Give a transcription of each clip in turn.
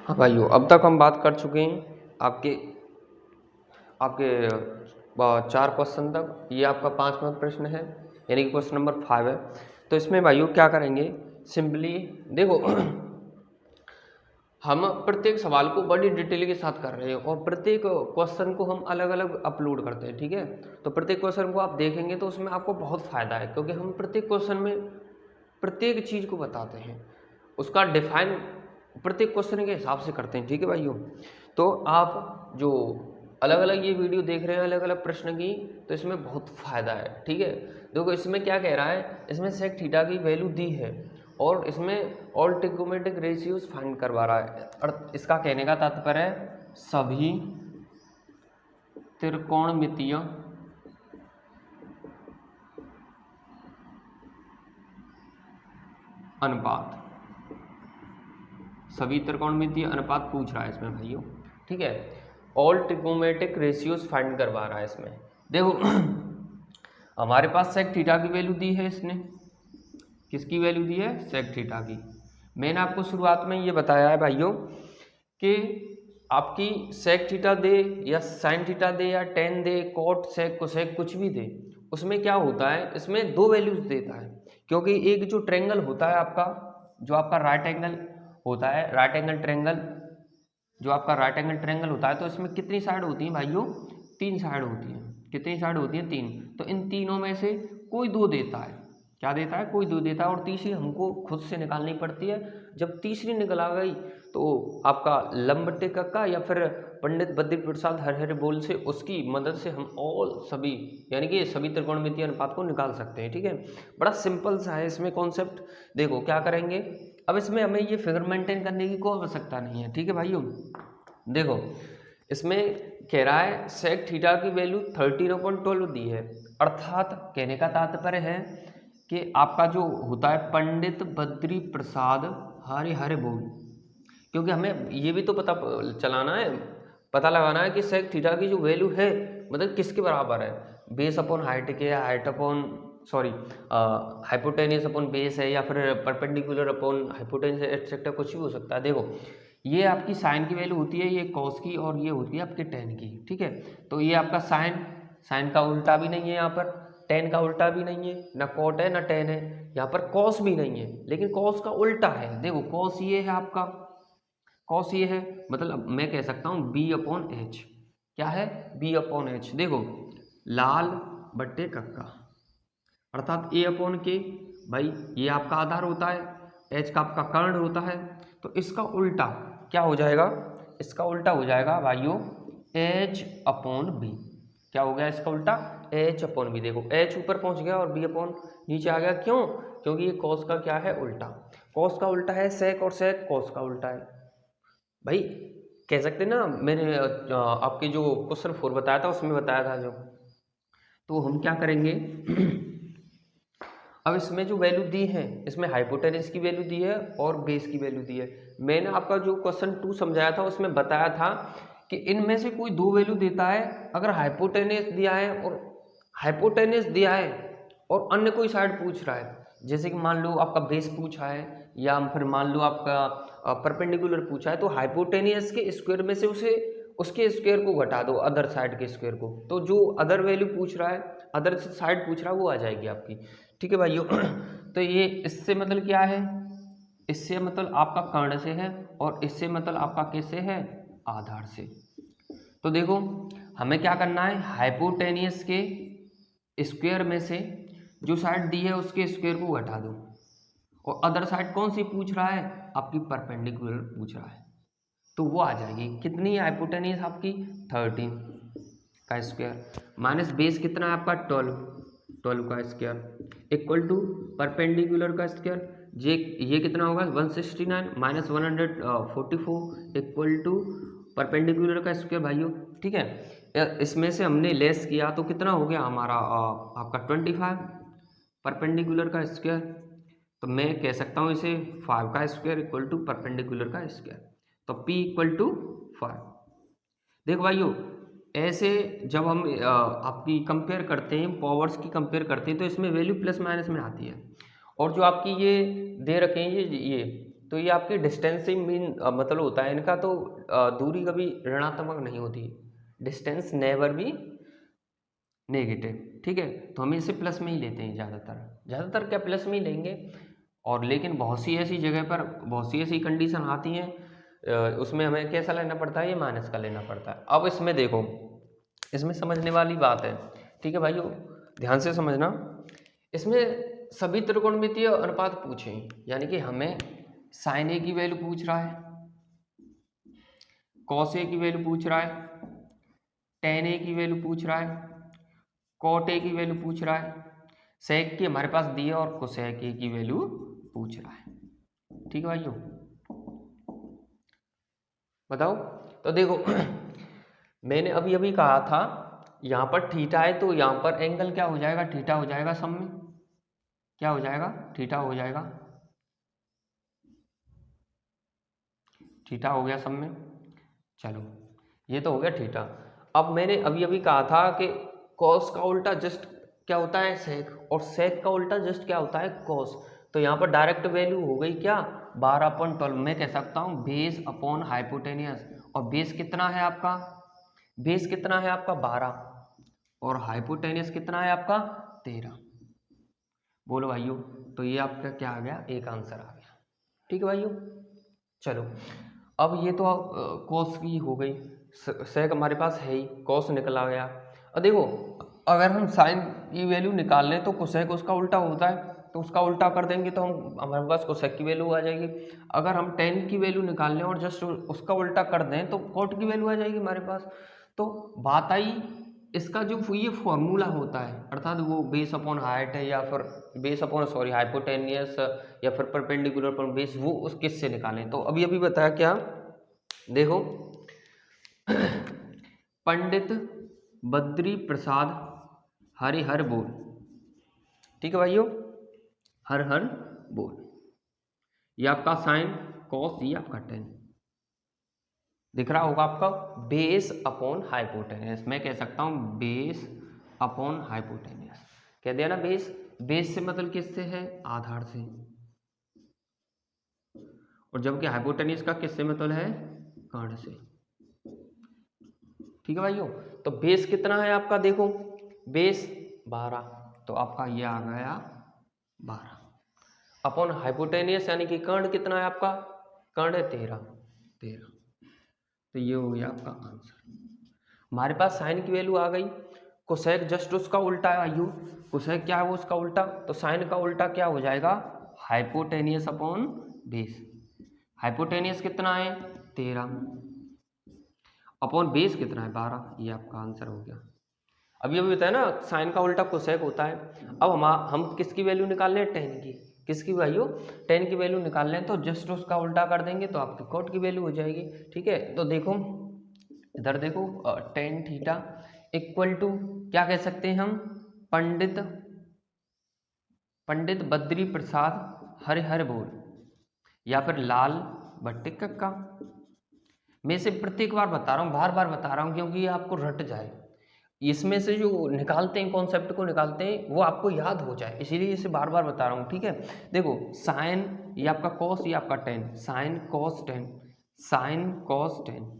हाँ भाइयों, अब तक हम बात कर चुके हैं आपके आपके 4 क्वेश्चन तक। ये आपका 5वां प्रश्न है, यानी कि क्वेश्चन नंबर 5 है। तो इसमें भाइयों क्या करेंगे, सिंपली देखो हम प्रत्येक सवाल को बड़ी डिटेल के साथ कर रहे हैं और प्रत्येक क्वेश्चन को हम अलग अलग अपलोड करते हैं, ठीक है। तो प्रत्येक क्वेश्चन को आप देखेंगे तो उसमें आपको बहुत फ़ायदा है, क्योंकि हम प्रत्येक क्वेश्चन में प्रत्येक चीज़ को बताते हैं, उसका डिफाइन प्रत्येक क्वेश्चन के हिसाब से करते हैं, ठीक है भाइयों। तो आप जो अलग अलग ये वीडियो देख रहे हैं अलग अलग प्रश्न की, तो इसमें बहुत फ़ायदा है, ठीक है। देखो इसमें क्या कह रहा है, इसमें सेक थीटा की वैल्यू दी है और इसमें ऑल ट्रिग्नोमेट्रिक रेशियोज फाइंड करवा रहा है। और इसका कहने का तात्पर्य है सभी त्रिकोणमितीय अनुपात, सभी त्रिकोणमितीय अनुपात पूछ रहा है इसमें भाइयों, ठीक है। ऑल ट्रिग्नोमेट्रिक रेशियोज फाइंड करवा रहा है इसमें। देखो हमारे पास सेक थीटा की वैल्यू दी है, इसने किसकी वैल्यू दी है, सेक थीटा की। मैंने आपको शुरुआत में ये बताया है भाइयों कि आपकी सेक थीटा दे या साइन थीटा दे या टेन दे, कोट सेक कोसेक कुछ भी दे, उसमें क्या होता है, इसमें दो वैल्यूज देता है। क्योंकि एक जो ट्रेंगल होता है आपका, जो आपका राइट एंगल होता है, राइट एंगल ट्रेंगल, जो आपका राइट एंगल ट्रेंगल होता है, तो इसमें कितनी साइड होती है भाइयों, 3 साइड होती हैं। कितनी साइड होती हैं, 3। तो इन तीनों में से कोई 2 देता है, क्या देता है, कोई 2 देता है, और तीसरी हमको खुद से निकालनी पड़ती है। जब तीसरी निकल आ गई तो आपका लंबटे का या फिर पंडित बद्री प्रसाद हरिहर बोल से उसकी मदद से हम ऑल सभी यानी कि सभी त्रिकोणमितीय अनुपात को निकाल सकते हैं, ठीक है। बड़ा सिंपल सा है इसमें कॉन्सेप्ट। देखो क्या करेंगे, अब इसमें हमें ये फिगर मेंटेन करने की कोई आवश्यकता नहीं है, ठीक है भाइयों। देखो इसमें कह रहा है सेक थीटा की वैल्यू 13/12 दी है, अर्थात कहने का तात्पर्य है कि आपका जो होता है पंडित बद्री प्रसाद हरिहर बोल, क्योंकि हमें ये भी तो चलाना है, पता लगाना है कि सेक थीटा की जो वैल्यू है मतलब किसके बराबर है, बेस अपॉन हाइट के, height upon sorry hypotenuse upon base है, या फिर परपेंडिकुलर अपॉन हाइपोटेनियस एटसेट्रा, कुछ भी हो सकता है। देखो ये आपकी साइन की वैल्यू होती है, ये कॉस की, और ये होती है आपके टेन की, ठीक है। तो ये आपका साइन, साइन का उल्टा भी नहीं है यहाँ पर, टेन का उल्टा भी नहीं है, ना कॉट है ना टेन है, यहाँ पर कॉस भी नहीं है, लेकिन कॉस का उल्टा है। देखो कॉस ये है आपका, कॉस ये है, मतलब मैं कह सकता हूँ बी अपॉन एच, क्या है, बी अपॉन एच। देखो लाल बट्टे कक्का, अर्थात ए अपॉन के, भाई ये आपका आधार होता है, एच का आपका कर्ण होता है, तो इसका उल्टा क्या हो जाएगा, इसका उल्टा हो जाएगा भाइयों एच अपॉन बी। क्या हो गया इसका उल्टा, एच अपॉन बी। देखो एच ऊपर पहुंच गया और बी अपॉन नीचे आ गया, क्यों, क्योंकि ये कॉस का क्या है, उल्टा। कॉस का उल्टा है सेक, और सेक कॉस का उल्टा है। भाई कह सकते ना, मैंने आपके जो क्वेश्चन 4 बताया था उसमें बताया था जो, तो हम क्या करेंगे अब इसमें जो वैल्यू दी है, इसमें हाइपोटेनस की वैल्यू दी है और बेस की वैल्यू दी है। मैंने आपका जो क्वेश्चन 2 समझाया था उसमें बताया था कि इनमें से कोई 2 वैल्यू देता है, अगर हाइपोटेनस दिया है और हाइपोटेनस दिया है और अन्य कोई साइड पूछ रहा है, जैसे कि मान लो आपका बेस पूछा है या फिर मान लो आपका परपेंडिकुलर पूछा है, तो हाइपोटेनियस के स्क्वायर में से उसे उसके स्क्वायर को घटा दो, अदर साइड के स्क्वायर को, तो जो अदर वैल्यू पूछ रहा है, अदर साइड पूछ रहा है, वो आ जाएगी आपकी, ठीक है भाइयों। तो ये इससे मतलब क्या है, इससे मतलब आपका कर्ण से है और इससे मतलब आपका किससे है, आधार से। तो देखो हमें क्या करना है, हाइपोटेनियस के स्क्वायर में से जो साइड दी है उसके स्क्वायर को घटा दो, और अदर साइड कौन सी पूछ रहा है, आपकी परपेंडिकुलर पूछ रहा है, तो वो आ जाएगी। कितनी हाइपोटेनियस आपकी 13 का स्क्वायर, माइनस बेस कितना है आपका 12 का स्क्वायर, इक्वल टू परपेंडिकुलर का स्क्वायर, ये कितना होगा 169 माइनस 144 इक्वल टू परपेंडिकुलर का स्क्वायर भाइयों, ठीक है। इसमें से हमने लेस किया तो कितना हो गया हमारा आपका 25 परपेंडिकुलर का स्क्वायर, तो मैं कह सकता हूँ इसे 5 का स्क्वायर इक्वल टू परपेंडिकुलर का स्क्वायर, तो P इक्वल टू 5। देखो भाइयों ऐसे जब हम आपकी कंपेयर करते हैं, पावर्स की कंपेयर करते हैं, तो इसमें वैल्यू प्लस माइनस में आती है, और जो आपकी ये दे रखे हैं ये, तो ये आपकी डिस्टेंस से मीन मतलब होता है इनका, तो दूरी कभी ऋणात्मक नहीं होती, डिस्टेंस नेवर भी नेगेटिव, ठीक है। तो हम इसे प्लस में ही लेते हैं ज़्यादातर क्या प्लस में ही लेंगे। और लेकिन बहुत सी ऐसी जगह पर बहुत सी ऐसी कंडीशन आती हैं उसमें हमें कैसा लेना पड़ता है, ये माइनस का लेना पड़ता है। अब इसमें देखो, इसमें समझने वाली बात है, ठीक है भाइयों, ध्यान से समझना। इसमें सभी त्रिकोणमितीय अनुपात पूछे, यानी कि हमें साइन ए की वैल्यू पूछ रहा है, कॉस ए की वैल्यू पूछ रहा है, टेन ए की वैल्यू पूछ रहा है, कॉट ए की वैल्यू पूछ रहा है, सेक की हमारे पास दी है और कोसेक ए की वैल्यू पूछ रहा है, ठीक है भाइयों। बताओ, तो देखो मैंने अभी अभी कहा था यहाँ पर थीटा है तो यहाँ पर एंगल क्या हो जाएगा, थीटा हो जाएगा, सम में क्या हो जाएगा, थीटा हो जाएगा, थीटा हो गया सम में। चलो ये तो हो गया थीटा। अब मैंने अभी अभी कहा था कि कॉस का उल्टा जस्ट क्या होता है, सेक, और सेक का उल्टा जस्ट क्या होता है, कॉस। तो यहाँ पर डायरेक्ट वैल्यू हो गई क्या, 12/12। मैं कह सकता हूँ बेस अपॉन हाइपोटेनियस, और बेस कितना है आपका, बेस कितना है आपका 12, और हाइपोटेनियस कितना है आपका 13। बोलो भाइयों, तो ये आपका क्या आ गया, एक आंसर आ गया, ठीक है भाइयों। चलो अब ये तो कॉस की हो गई, सेक हमारे पास है ही, कॉस निकला गया। और देखो अगर हम साइन की वैल्यू निकाल लें तो कोसेक उसका उल्टा होता है, तो उसका उल्टा कर देंगे तो हम हमारे पास कोसेक की वैल्यू आ जाएगी। अगर हम टेन की वैल्यू निकाल लें और जस्ट उसका उल्टा कर दें तो कॉट की वैल्यू आ जाएगी हमारे पास। तो बात आई, इसका जो ये फॉर्मूला होता है, अर्थात वो बेस अपॉन हाइट है या फिर बेस अपॉन सॉरी हाइपोटेनियस या फिर परपेंडिकुलर अपॉन बेस, वो उस किससे निकालें। तो अभी अभी बताया क्या, देखो पंडित बद्री प्रसाद हरिहर बोल, ठीक है भाइयों, हर हर बोल, ये आपका साइन, कॉस, ये आपका टेन दिख रहा होगा आपका, बेस अपॉन हाइपोटेनियस। मैं कह सकता हूं बेस अपॉन हाइपोटेनियस, कह दिया ना बेस। बेस से मतलब किससे है, आधार से, और जबकि हाइपोटेनियस का किससे मतलब है, कर्ण से, ठीक है भाइयों। तो बेस कितना है आपका, देखो बेस 12, तो आपका ये आ गया 12 अपॉन हाइपोटेनियस, यानी कि कर्ण कितना है आपका, कर्ण है 13, तो ये हो गया आपका आंसर। हमारे पास साइन की वैल्यू आ गई, कोसेक जस्ट उसका उल्टा है भाइयों, कोसेक क्या है वो उसका उल्टा, तो साइन का उल्टा क्या हो जाएगा, हाइपोटेनियस अपॉन बेस। हाइपोटेनियस कितना है 13 अपॉन बेस कितना है 12, ये आपका आंसर हो गया। अभी अभी बताया ना साइन का उल्टा कोसेक होता है। अब हम किसकी वैल्यू निकाल रहे हैं, टेन की, किसकी भाइयों, टेन की वैल्यू निकाल रहे हैं, तो जस्ट उसका उल्टा कर देंगे तो आपकी कॉट की वैल्यू हो जाएगी, ठीक है। तो देखो इधर देखो टेन थीटा इक्वल टू क्या कह सकते हैं हम, पंडित बद्री प्रसाद हरिहर बोल, या फिर लाल भट्टी कक्का। मैं इसे प्रत्येक बार बता रहा हूँ, बार बार बता रहा हूँ, क्योंकि ये आपको रट जाए, इसमें से जो निकालते हैं कॉन्सेप्ट को निकालते हैं वो आपको याद हो जाए, इसीलिए इसे बार बार बता रहा हूँ, ठीक है। देखो साइन ये आपका कॉस, ये आपका tan, sine cos tan, sine cos tan,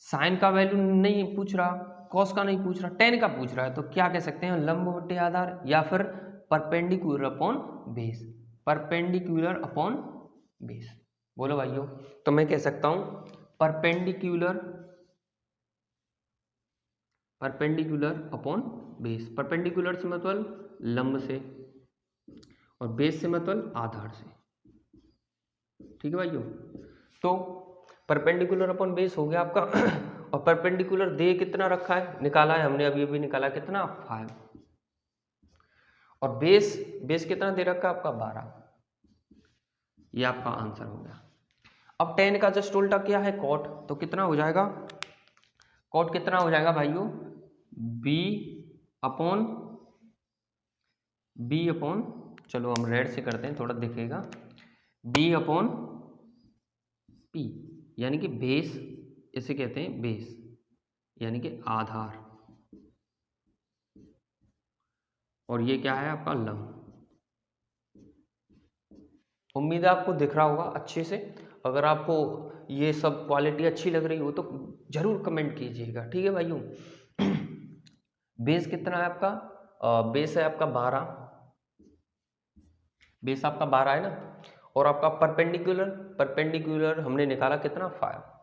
sine का वैल्यू नहीं पूछ रहा, कॉस का नहीं पूछ रहा, टेन का पूछ रहा है, तो क्या कह सकते हैं, लंब बटे आधार, या फिर perpendicular upon base, perpendicular upon base. बोलो भाइयों, तो मैं कह सकता हूँ परपेंडिकुलर अपॉन बेस। परपेंडिकुलर से मतलब लंब से, और बेस से मतलब आधार से, ठीक है भाइयों। तो परपेंडिकुलर अपॉन बेस हो गया आपका और परपेंडिकुलर दे कितना रखा है, निकाला है हमने अभी अभी निकाला, कितना 5, और बेस कितना दे रखा है आपका 12, ये आपका आंसर हो गया। अब टेन का जस्ट उल्टा क्या है, कॉट, तो कितना हो जाएगा, कॉट कितना हो जाएगा भाइयों, बी अपॉन चलो हम रेड से करते हैं थोड़ा दिखेगा, बी अपॉन पी, यानी कि बेस, इसे कहते हैं बेस, यानी कि आधार, और ये क्या है आपका लंब, उम्मीद है आपको दिख रहा होगा अच्छे से। अगर आपको ये सब क्वालिटी अच्छी लग रही हो तो ज़रूर कमेंट कीजिएगा, ठीक है भाइयों। बेस कितना है आपका? बेस है आपका 12, बेस आपका 12 है ना। और आपका परपेंडिकुलर हमने निकाला कितना? 5।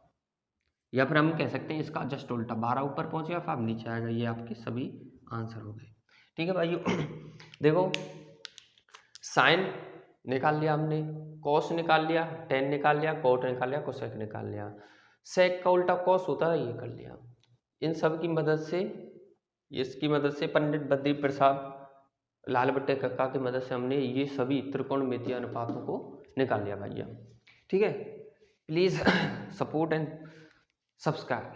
या फिर हम कह सकते हैं इसका जस्ट उल्टा, 12 ऊपर पहुंचेगा 5 नीचे आएगा। ये आपके सभी आंसर हो गए, ठीक है भाइयों। देखो, साइन निकाल लिया हमने, कॉस निकाल लिया, टेन निकाल लिया, कोट निकाल लिया, कोसेक निकाल लिया, सेक का उल्टा कॉस होता है, ये कर लिया। इन सब की मदद से, इसकी मदद से पंडित बद्री प्रसाद लाल बट्टे कक्का की मदद से हमने ये सभी त्रिकोणमितीय अनुपातों को निकाल लिया भैया, ठीक है। Please support and subscribe.